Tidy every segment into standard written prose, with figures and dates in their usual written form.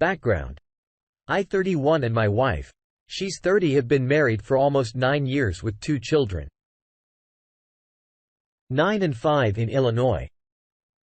Background: I 31 and my wife, she's 30, have been married for almost 9 years with 2 children. 9 and 5 in Illinois.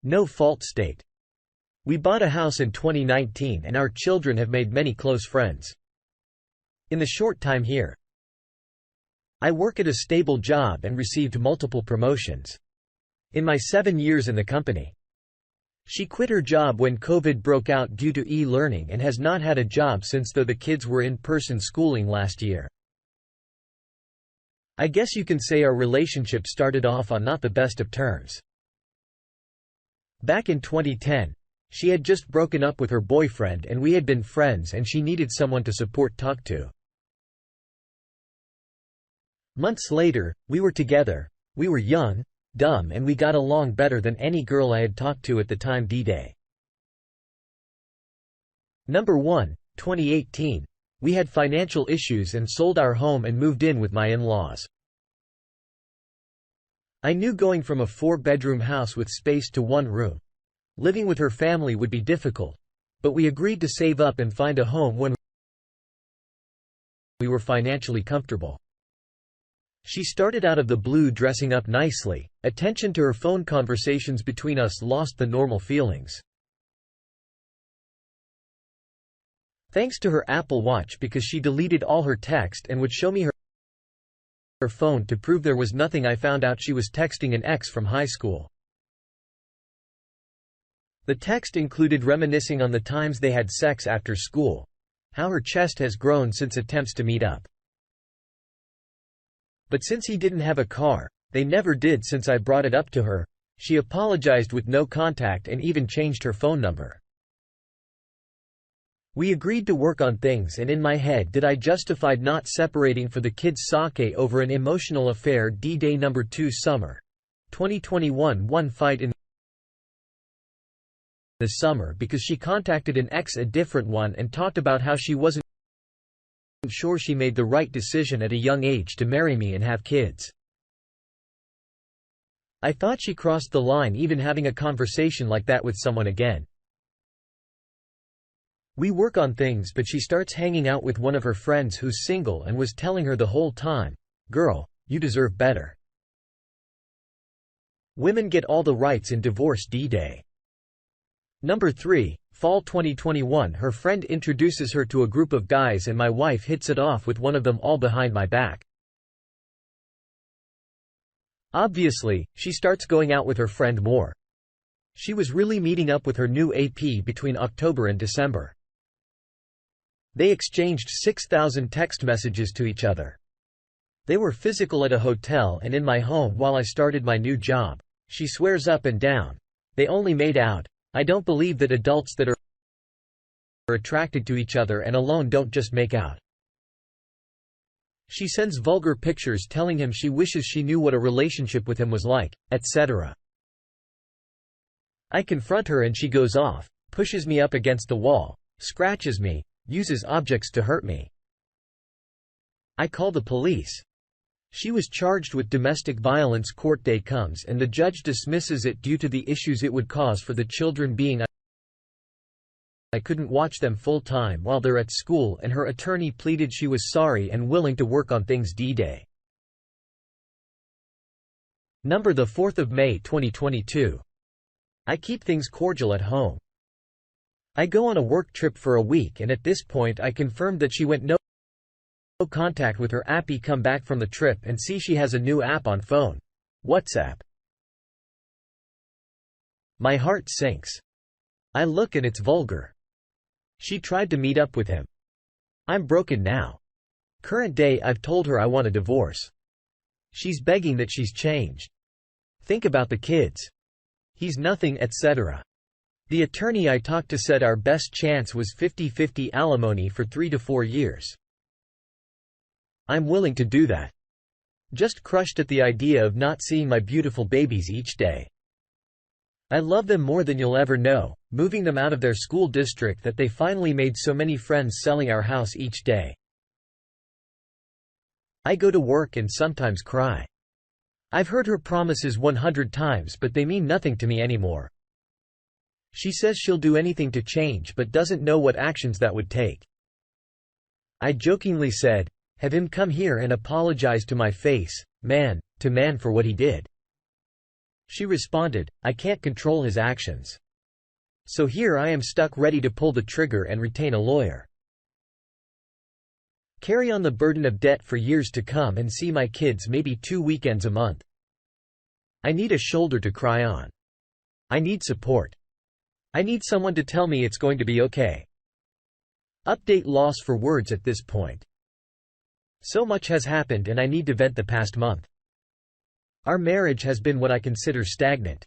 No fault state. We bought a house in 2019 and our children have made many close friends. In the short time here, I work at a stable job and received multiple promotions. In my 7 years in the company, she quit her job when COVID broke out due to e-learning and has not had a job since, though the kids were in-person schooling last year. I guess you can say our relationship started off on not the best of terms. Back in 2010, she had just broken up with her boyfriend and we had been friends and she needed someone to talk to. Months later, we were together. We were young, dumb, and we got along better than any girl I had talked to at the time. D-Day. Number 1, 2018. We had financial issues and sold our home and moved in with my in-laws. I knew going from a 4-bedroom house with space to 1 room, living with her family, would be difficult, but we agreed to save up and find a home when we were financially comfortable. She started out of the blue dressing up nicely. Attention to her phone conversations between us lost the normal feelings. Thanks to her Apple Watch, because she deleted all her text and would show me her phone to prove there was nothing, I found out she was texting an ex from high school. The text included reminiscing on the times they had sex after school, how her chest has grown since attempts to meet up. But since he didn't have a car, they never did since I brought it up to her. She apologized with no contact and even changed her phone number. We agreed to work on things, and in my head did I justified not separating for the kids' sake over an emotional affair. D-Day number 2, summer 2021. One fight in the summer because she contacted an ex, a different one, and talked about how she wasn't sure she made the right decision at a young age to marry me and have kids. I thought she crossed the line even having a conversation like that with someone again. We work on things, but she starts hanging out with one of her friends who's single and was telling her the whole time, "Girl, you deserve better. Women get all the rights in divorce." D-Day. Number 3, fall 2021. Her friend introduces her to a group of guys and my wife hits it off with one of them, all behind my back. Obviously, she starts going out with her friend more. She was really meeting up with her new AP between October and December. They exchanged 6,000 text messages to each other. They were physical at a hotel and in my home while I started my new job. She swears up and down they only made out. I don't believe that adults that are attracted to each other and alone don't just make out. She sends vulgar pictures telling him she wishes she knew what a relationship with him was like, etc. I confront her and she goes off, pushes me up against the wall, scratches me, uses objects to hurt me. I call the police. She was charged with domestic violence. Court day comes and the judge dismisses it due to the issues it would cause for the children, being I couldn't watch them full time while they're at school, and her attorney pleaded she was sorry and willing to work on things. D-Day. Number 4th of May 2022. I keep things cordial at home. I go on a work trip for a week and at this point I confirmed that she went no contact with her appy. Come back from the trip and see she has a new app on phone. WhatsApp. My heart sinks. I look and it's vulgar. She tried to meet up with him. I'm broken now. Current day, I've told her I want a divorce. She's begging that she's changed. Think about the kids. He's nothing, etc. The attorney I talked to said our best chance was 50-50 alimony for 3 to 4 years. I'm willing to do that. Just crushed at the idea of not seeing my beautiful babies each day. I love them more than you'll ever know, moving them out of their school district that they finally made so many friends, selling our house each day. I go to work and sometimes cry. I've heard her promises 100 times, but they mean nothing to me anymore. She says she'll do anything to change but doesn't know what actions that would take. I jokingly said, "Have him come here and apologize to my face, man to man, for what he did." She responded, "I can't control his actions. So here I am stuck ready to pull the trigger and retain a lawyer. Carry on the burden of debt for years to come and see my kids maybe 2 weekends a month. I need a shoulder to cry on. I need support. I need someone to tell me it's going to be okay." Update: loss for words at this point. So much has happened and I need to vent the past month. Our marriage has been what I consider stagnant.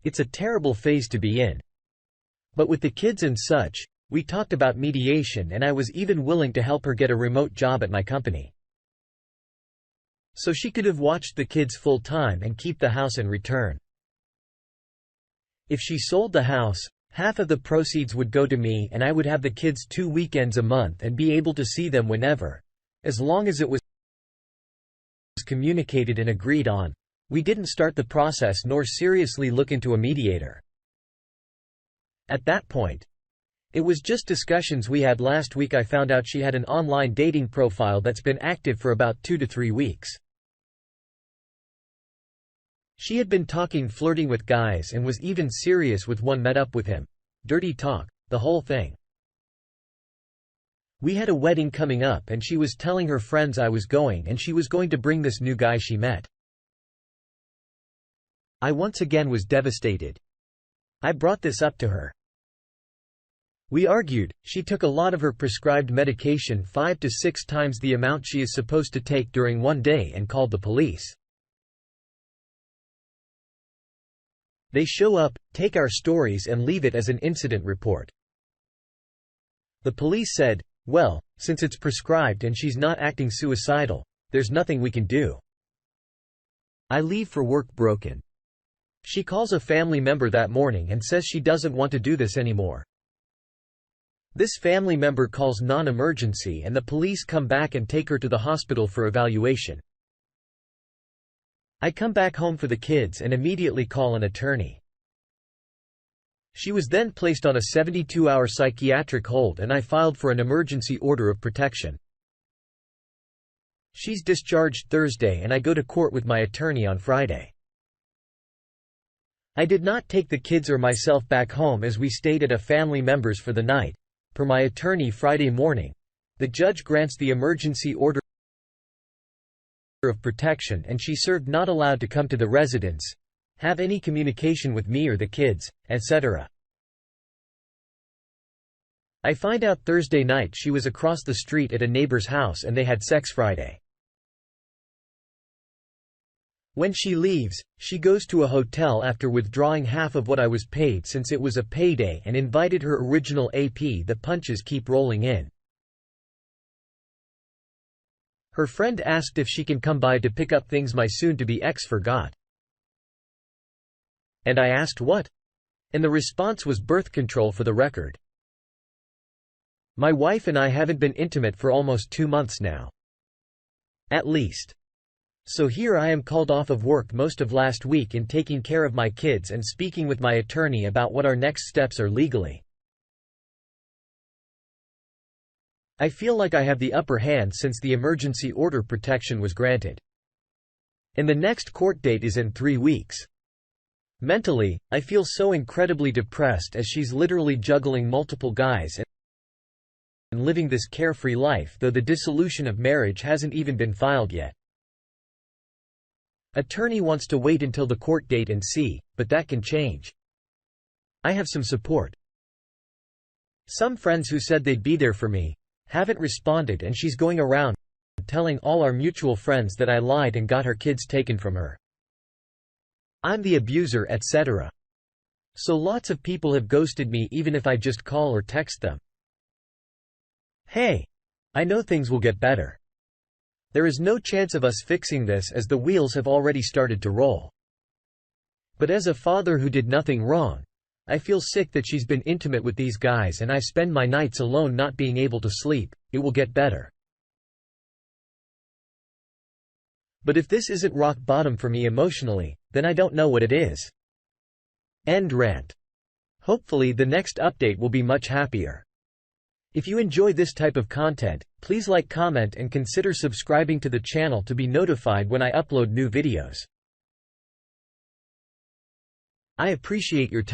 It's a terrible phase to be in. But with the kids and such, we talked about mediation and I was even willing to help her get a remote job at my company. So she could have watched the kids full time and keep the house in return. If she sold the house, half of the proceeds would go to me and I would have the kids 2 weekends a month and be able to see them whenever, as long as it was communicated and agreed on. We didn't start the process nor seriously look into a mediator. At that point, it was just discussions we had. Last week I found out she had an online dating profile that's been active for about 2 to 3 weeks. She had been flirting with guys and was even serious with one, met up with him. Dirty talk, the whole thing. We had a wedding coming up and she was telling her friends I was going and she was going to bring this new guy she met. I once again was devastated. I brought this up to her. We argued. She took a lot of her prescribed medication, 5 to 6 times the amount she is supposed to take during one day, and called the police. They show up, take our stories and leave it as an incident report. The police said, "Well, since it's prescribed and she's not acting suicidal, there's nothing we can do." I leave for work broken. She calls a family member that morning and says she doesn't want to do this anymore. This family member calls non-emergency and the police come back and take her to the hospital for evaluation. I come back home for the kids and immediately call an attorney. She was then placed on a 72-hour psychiatric hold and I filed for an emergency order of protection. She's discharged Thursday and I go to court with my attorney on Friday. I did not take the kids or myself back home as we stayed at a family member's for the night. Per my attorney, Friday morning, the judge grants the emergency order of protection and she served not allowed to come to the residence, have any communication with me or the kids, etc. I find out Thursday night she was across the street at a neighbor's house and they had sex Friday. When she leaves, she goes to a hotel after withdrawing half of what I was paid since it was a payday and invited her original AP. The punches keep rolling in. Her friend asked if she can come by to pick up things my soon-to-be ex forgot. And I asked what? And the response was birth control for the record. My wife and I haven't been intimate for almost 2 months now. At least. So here I am called off of work most of last week in taking care of my kids and speaking with my attorney about what our next steps are legally. I feel like I have the upper hand since the emergency order protection was granted. And the next court date is in 3 weeks. Mentally, I feel so incredibly depressed as she's literally juggling multiple guys and living this carefree life, though the dissolution of marriage hasn't even been filed yet. Attorney wants to wait until the court date and see, but that can change. I have some support. Some friends who said they'd be there for me haven't responded and she's going around telling all our mutual friends that I lied and got her kids taken from her. I'm the abuser, etc. So lots of people have ghosted me even if I just call or text them. Hey, I know things will get better. There is no chance of us fixing this as the wheels have already started to roll. But as a father who did nothing wrong, I feel sick that she's been intimate with these guys and I spend my nights alone not being able to sleep. It will get better. But if this isn't rock bottom for me emotionally, then I don't know what it is. End rant. Hopefully the next update will be much happier. If you enjoy this type of content, please like, comment and consider subscribing to the channel to be notified when I upload new videos. I appreciate your time.